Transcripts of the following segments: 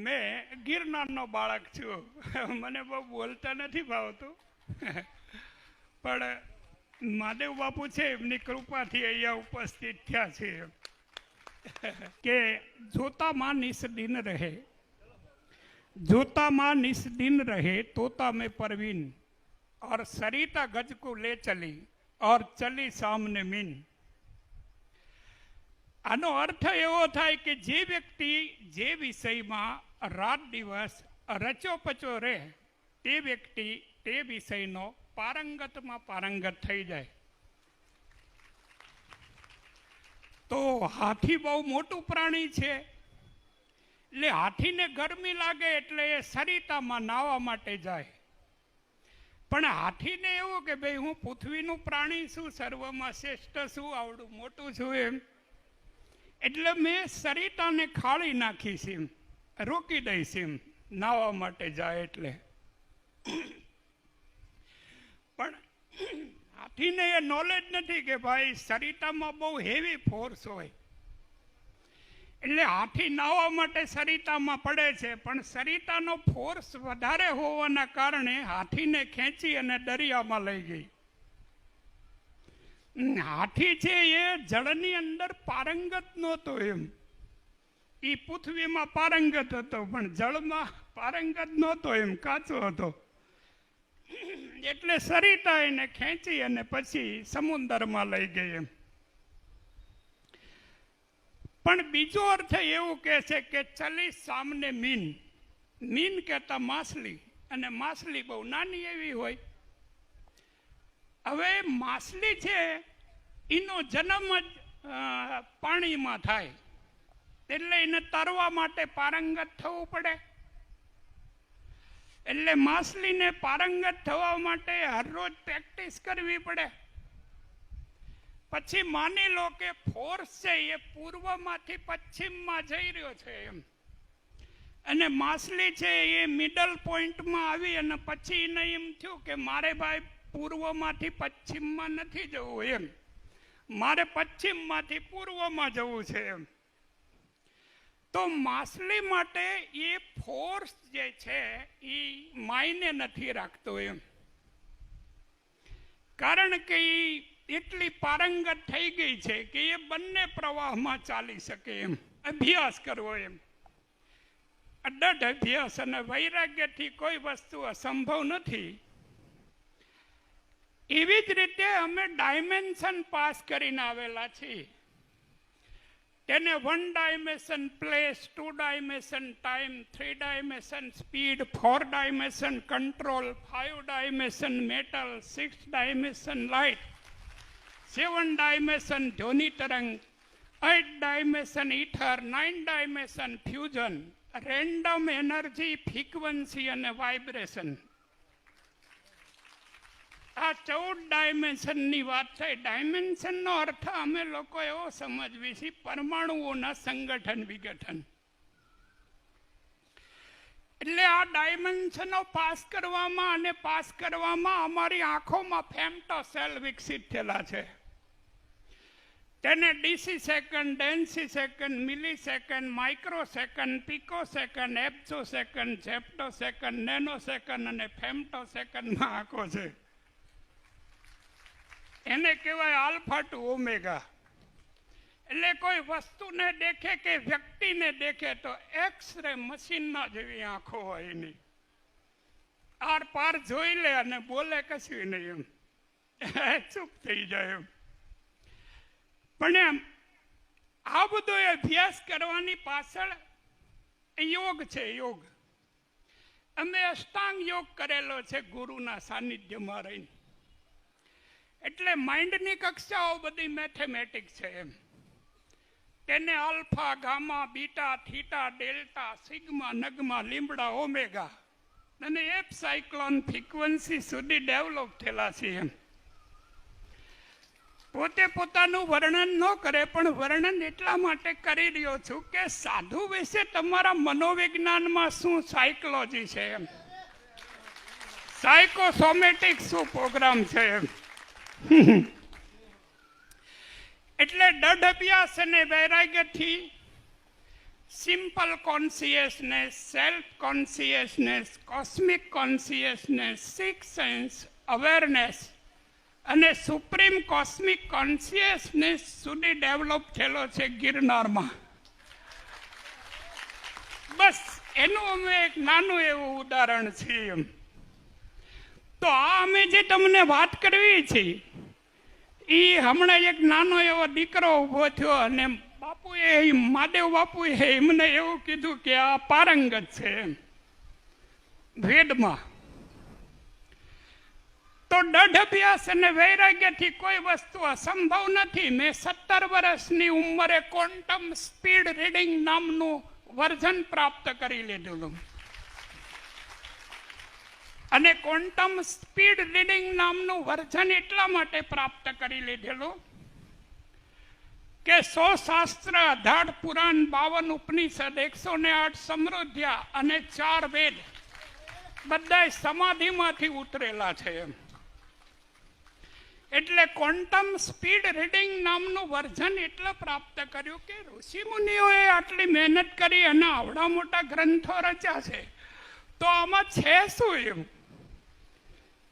મેં ગિરનારનો બાળક છું. મને બહુ બોલતા નથી ભાવતું, પણ મહાદેવ બાપુ છે એમની કૃપાથી અહીંયા ઉપસ્થિત થયા છે. કે જોતામાં નિસ્દિન રહે, જોતામાં નિસ્દિન રહે તોતા में परवीन, और सरिता गज को ले चली और चली सामने मीन. આનો અર્થ એવો થાય કે જે વ્યક્તિ જે વિષયમાં રાત દિવસ રચોપચો રહે તે વ્યક્તિ તે વિષયનો પારંગતમાં પારંગત થઈ જાય. તો હાથી બહુ મોટું પ્રાણી છે, એટલે હાથીને ગરમી લાગે એટલે એ સરિતામાં નાહવા માટે જાય. પણ હાથીને એવું કે ભાઈ હું પૃથ્વીનું પ્રાણી છું, સર્વમાં શ્રેષ્ઠ છું, આવડું મોટું છું, એમ એટલે મેં સરિતાને ખાળી નાખીશ, એમ રોકી દઈશ, એમ નાહવા માટે જાય એટલે. પણ હાથીને એ નોલેજ નથી કે ભાઈ સરિતામાં બહુ હેવી ફોર્સ હોય, એટલે હાથી નાહવા માટે સરિતામાં પડે છે. પણ સરિતાનો ફોર્સ વધારે હોવાના કારણે હાથીને ખેંચી અને દરિયામાં લઈ ગઈ. હાથી છે એ જળની અંદર પારંગત નહોતો, એમ એ પૃથ્વીમાં પારંગત હતો પણ જળમાં પારંગત નહોતો, એમ કાચો હતો. એટલે સરિતા એને ખેંચી અને પછી સમુદ્રમાં લઈ ગઈ. એમ પણ બીજો અર્થ એવું કહે છે કે ચલી સામને મીન. મીન કહેતા માછલી, અને માછલી બહુ નાની એવી હોય. હવે માછલી છે એનો જન્મ જ પાણીમાં થાય, એટલે એને તરવા માટે પારંગત થવું પડે. એટલે માછલીને પારંગત થવા માટે હરરોજ પ્રેક્ટિસ કરવી પડે. પછી માની લો કે ફોર્સ છે એ પૂર્વમાંથી પશ્ચિમમાં જઈ રહ્યો છે, એમ અને માછલી છે એ મિડલ પોઈન્ટમાં આવી અને પછી એને એમ થયું કે મારે ભાઈ પૂર્વમાંથી પશ્ચિમમાં નથી જવું, એમ મારે પશ્ચિમમાંથી પૂર્વમાં જવું છે. એમ તો માછલી માટે એ ફોર્સ જે છે એ માયને નથી રાખતો, એમ કારણ કે એ એટલી પારંગત થઈ ગઈ છે કે એ બંને પ્રવાહમાં ચાલી શકે. એમ અભ્યાસ કરવો, એમ અડદ અભ્યાસ અને વૈરાગ્યથી કોઈ વસ્તુ અસંભવ નથી. એવી જ રીતે અમે ડાયમેન્શન પાસ કરીને આવેલા છીએ. તેને 1 dimension place, 2 dimension time, 3 dimension speed, 4 dimension control, 5 dimension metal, 6 dimension light, 7 dimension ધ્વનિ તરંગ, 8 dimension ether, 9 dimension fusion, random energy, frequency અને વાઇબ્રેશન. આ 14 ડાયમેન્શનની વાત થઈ. ડાયમેન્શનનો અર્થ અમે લોકો એવો સમજવી છીએ પરમાણુઓના સંગઠન વિઘટન. એટલે આ ડાયમેન્શનો પાસ કરવામાં અમારી આંખોમાં ફેમ્ટો સેલ વિકસિત થયેલા છે. તેને ડીસી સેકન્ડ, ડેન્સી second, millisecond, microsecond, picosecond, એપ્સો second, zeptosecond, nanosecond અને ફેમ્ટો સેકન્ડમાં આંખો છે. એને કહેવાય આલ્ફા ટુ ઓમેગા. એટલે કોઈ વસ્તુને દેખે કે વ્યક્તિને દેખે તો એક્સરે મશીનના જેવી આંખો હોય એની. આર પાર જોઈ લે અને બોલે કશું નહીં, એમ ચૂપ થઈ જાય. એમ પણ એમ આ બધો અભ્યાસ કરવાની પાછળ યોગ છે, યોગ. અમે અષ્ટાંગ યોગ કરેલો છે ગુરુના સાનિધ્યમાં રહીને. એટલે માઇન્ડની કક્ષાઓ બધી મેથેમેટિક્સ છે. એમ તેને alpha, gamma, beta, theta, delta, sigma, Nagma, લીમડા, ઓમેગા અને એપ સાયક્લોન ફ્રીક્વન્સી સુધી ડેવલપ થયેલા છે. એમ પોતે પોતાનું વર્ણન ન કરે, પણ વર્ણન એટલા માટે કરી રહ્યો છું કે સાધુ વિશે તમારા મનોવિજ્ઞાનમાં શું સાયકોલોજી છે, એમ સાયકોસોમેટિક શું પ્રોગ્રામ છે. એમ એટલે દઢ અભ્યાસ અને વૈરાગ્યથી simple consciousness, self consciousness, cosmic consciousness, six sense, awareness અને સુપ્રીમ કોસ્મિક કોન્શિયસનેસ સુધી ડેવલપ થયેલો છે ગિરનારમાં. બસ એનું અમે એક નાનું એવું ઉદાહરણ છીએ. તો આ અમે જે તમને વાત કરવી છે એ હમણાં એક નાનો એવો દીકરો ઊભો થયો અને બાપુએ, મહાદેવ બાપુએ એમને એવું કીધું કે આ પારંગત છે વેદમાં. તો દઢ અભ્યાસ અને વૈરાગ્યથી કોઈ વસ્તુ અસંભવ નથી. મેં 17 વર્ષની ઉંમરે ક્વોન્ટમ સ્પીડ રીડિંગ નામનું વર્ઝન પ્રાપ્ત કરી લીધેલું. અને ક્વોન્ટમ સ્પીડ રીડિંગ નામનું વર્ઝન એટલા માટે પ્રાપ્ત કરી લીધેલું કે 100 શાસ્ત્ર, 18 પુરાણ, 52 ઉપનિષદ, 108 સમૃદ્ધિયા અને 4 વેદ બધાય સમાધિમાંથી ઉતરેલા છે. એટલે ક્વોન્ટમ સ્પીડ રીડિંગ નામનું વર્ઝન એટલે પ્રાપ્ત કર્યું કે ઋષિ મુનિઓએ આટલી મહેનત કરી અને આવડા મોટા ગ્રંથો રચ્યા છે, તો આમાં છે શું એમ?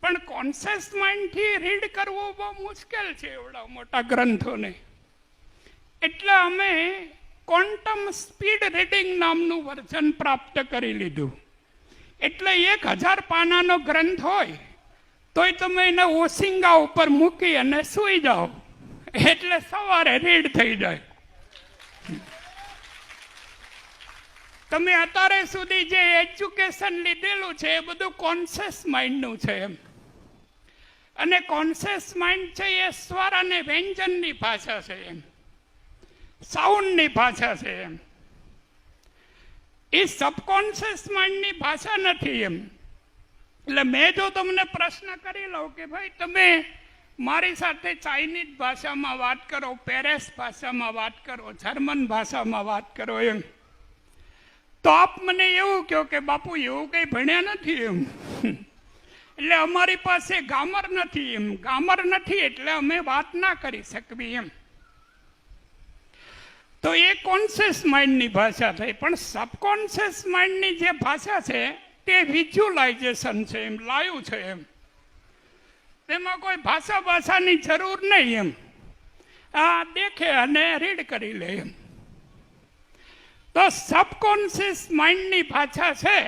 પણ કોન્શિયસ માઇન્ડથી રીડ કરવું બહુ મુશ્કેલ છે એવડા મોટા ગ્રંથોને. એટલે અમે ક્વોન્ટમ સ્પીડ રીડિંગ નામનું વર્ઝન પ્રાપ્ત કરી લીધું. એટલે 1000 પાનાનો ગ્રંથ હોય તોય તમે એને ઓસિંગા ઉપર મૂકી અને સૂઈ જાઓ એટલે સવારે રીડ થઈ જાય. તમે અત્યારે સુધી જે એજ્યુકેશન લીધેલું છે એ બધું કોન્શિયસ માઇન્ડનું છે એમ. અને કોન્શિયસ માઇન્ડ છે એ સ્વર અને વ્યંજનની ભાષા છે એમ, સાઉન્ડની ભાષા છે એમ. એ સબકોન્શિયસ માઇન્ડની ભાષા નથી એમ. એટલે મેં જો તમને પ્રશ્ન કરી લઉં કે ભાઈ તમે મારી સાથે ચાઇનીઝ ભાષામાં વાત કરો, પેરિસ ભાષામાં વાત કરો, જર્મન ભાષામાં વાત કરો એમ, તો આપ મને એવું કહો કે બાપુ એવું કંઈ ભણ્યા નથી એમ. એટલે અમારી પાસે ગામર નથી એમ. ગામર નથી એટલે અમે વાત ના કરી શકવી એમ. તો એ કોન્શિયસ માઇન્ડની ભાષા થઈ. પણ સબકોન્શિયસ માઇન્ડની જે ભાષા છે તે વિઝ્યુલાઇઝેશન છે એમ, લાઈવ છે એમ. તેમાં કોઈ ભાષાની જરૂર નહીં એમ. આ દેખે અને રીડ કરી લે એમ. તો સબકોન્શિયસ માઇન્ડની ભાષા છે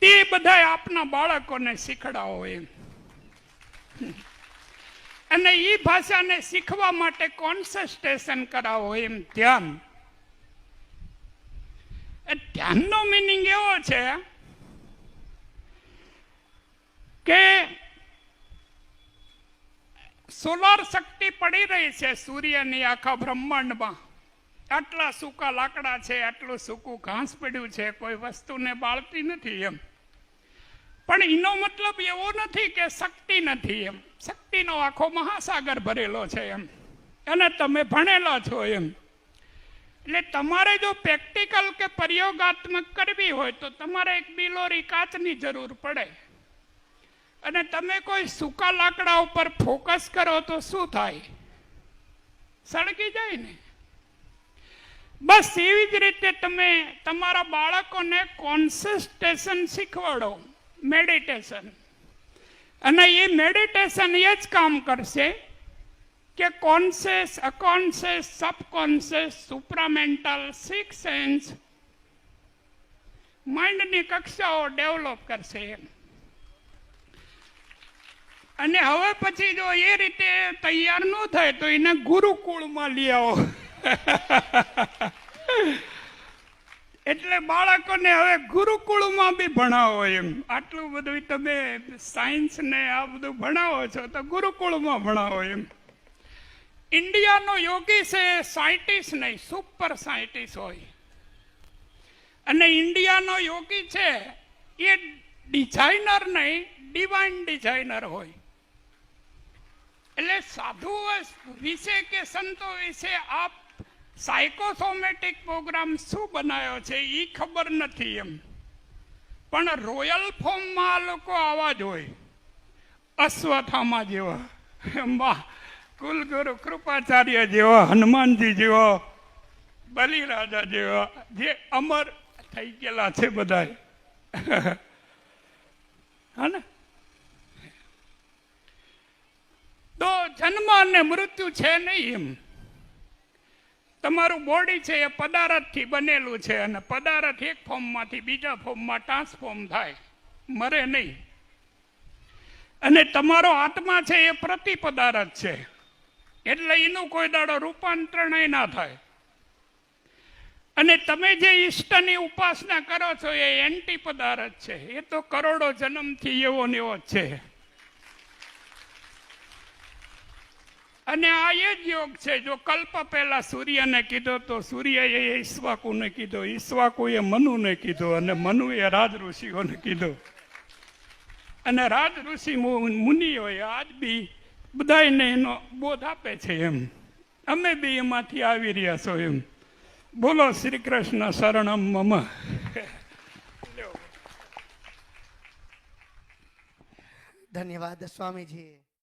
તે બધા આપના બાળકોને શીખડાવો એમ. અને એ ભાષાને શીખવા માટે કોન્સન્ટ્રેશન કરાવો એમ, ધ્યાન. ધ્યાનનો મિનિંગ એવો છે કે સોલાર શક્તિ પડી રહી છે સૂર્યની આખા બ્રહ્માંડમાં. આટલા સૂકા લાકડા છે, આટલું સૂકું ઘાસ પડ્યું છે, કોઈ વસ્તુને બાળતી નથી એમ. પણ એનો મતલબ એવો નથી કે શક્તિ નથી એમ. શક્તિનો આખો મહાસાગર ભરેલો છે એમ. અને તમે ભણેલા છો એમ. એટલે તમારે જો પ્રેક્ટિકલ કે પ્રયોગાત્મક કરવી હોય તો તમારે એક બિલોરી કાચની જરૂર પડે. અને તમે કોઈ સૂકા લાકડા ઉપર ફોકસ કરો તો શું થાય? સળગી જાય ને. બસ એવી જ રીતે તમે તમારા બાળકોને કોન્સન્ટ્રેશન શીખવાડો, મેડિટેશન. અને એ મેડિટેશન એ જ કામ કરશે કે conscious, unconscious, subconscious, supramental, six sense માઇન્ડની કક્ષાઓ ડેવલપ કરશે એમ. અને હવે પછી જો એ રીતે તૈયાર ન થાય તો એને ગુરુકુળમાં લઈ આવો. એટલે બાળકોને હવે ગુરુકુળમાં બી ભણાવો એમ. આટલું બધું તમે સાયન્સ ને આ બધું ભણાવો છો તો ગુરુકુળમાં ભણાવો એમ. ઇન્ડિયાનો યોગી છે સાયન્ટિસ્ટ નહીં, સુપર સાયન્ટિસ્ટ હોય. અને ઇન્ડિયાનો યોગી છે એ ડિઝાઇનર નહીં, ડિવાઇન ડિઝાઇનર હોય. એટલે સાધુ વિશે કે સંતો વિશે આપ સાયકોસોમેટિક પ્રોગ્રામ શું બનાવ્યો છે એ ખબર નથી એમ. પણ રોયલ ફોર્મમાં આ લોકો આવા જ હોય, અશ્વત્થામા જેવા, કુલગુરુ કૃપાચાર્ય જેવો, હનુમાનજી જેવો, બલિરાજા જેવા જે અમર થઈ ગયેલા છે બધા હા ને. તો જન્મ અને મૃત્યુ છે નહીં. એમ તમારું બોડી છે એ પદાર્થથી બનેલું છે અને પદાર્થ એક ફોર્મમાંથી બીજા ફોર્મમાં ટ્રાન્સફોર્મ થાય, મરે નહીં. અને તમારો આત્મા છે એ પ્રતિ પદાર્થ છે, એટલે એનું કોઈ દાડો રૂપાંતરણ ના થાય. અને તમે જે ઈષ્ટની ઉપાસના કરો છો એ એન્ટી પદાર્થ છે, એ તો કરોડો જન્મથી એવો ને એવો જ છે. અને આ એ જ યોગ છે. જો કલ્પ પહેલા સૂર્યને કીધો તો સૂર્યએ ઈશ્વાકુને કીધો, ઈશ્વાકુએ મનુને કીધો અને મનુએ રાજ ઋષિઓને કીધો. અને રાજ ઋષિ મુનિઓએ આજ બી બધાને એનો બોધ આપે છે. એમ અમે બી એમાંથી આવી રહ્યા છો. એમ બોલો શ્રી કૃષ્ણ શરણમ મમ. ધન્યવાદ સ્વામીજી.